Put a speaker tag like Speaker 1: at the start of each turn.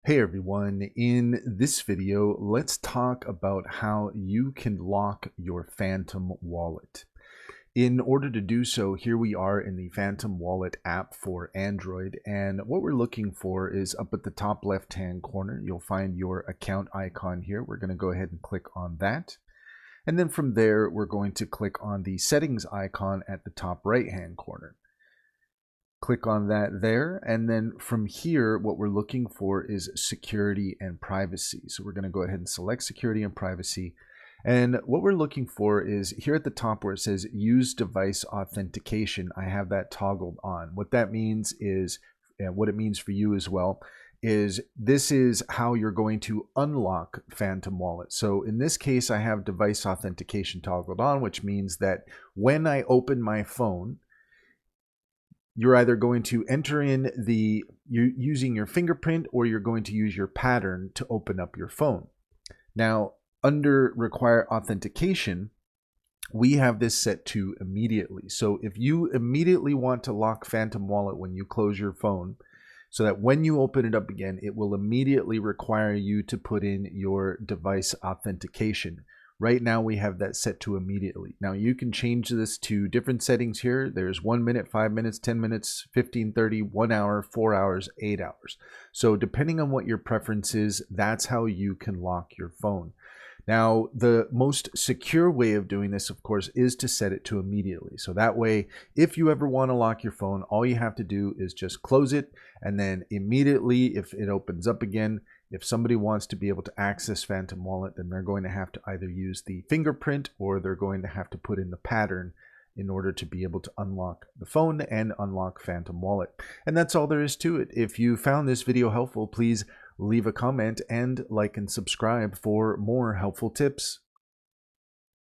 Speaker 1: Hey everyone, in this video, let's talk about how you can lock your Phantom wallet. In order to do so, here we are in the Phantom Wallet app for Android, and what we're looking for is up at the top left-hand corner, you'll find your account icon here. We're going to go ahead and click on that. And then from there, we're going to click on the settings icon at the top right-hand corner. Click on that there, and then from here what we're looking for is security and privacy. So we're going to go ahead and select security and privacy, and what we're looking for is here at the top where it says use device authentication. I have that toggled on. What that means is, and what it means for you as well, is this is how you're going to unlock Phantom Wallet. So in this case I have device authentication toggled on, which means that when I open my phone, you're either going to enter in using your fingerprint, or you're going to use your pattern to open up your phone. Now, under require authentication, we have this set to immediately. So if you immediately want to lock Phantom Wallet when you close your phone, so that when you open it up again, it will immediately require you to put in your device authentication. Right now we have that set to immediately. Now you can change this to different settings here. There's 1 minute, 5 minutes, 10 minutes, 15, 30, 1 hour, 4 hours, 8 hours. So depending on what your preference is, that's how you can lock your phone. Now, the most secure way of doing this, of course, is to set it to immediately. So that way, if you ever want to lock your phone, all you have to do is just close it, and then immediately, if it opens up again, if somebody wants to be able to access Phantom Wallet, then they're going to have to either use the fingerprint, or they're going to have to put in the pattern in order to be able to unlock the phone and unlock Phantom Wallet. And that's all there is to it. If you found this video helpful, please leave a comment and like and subscribe for more helpful tips.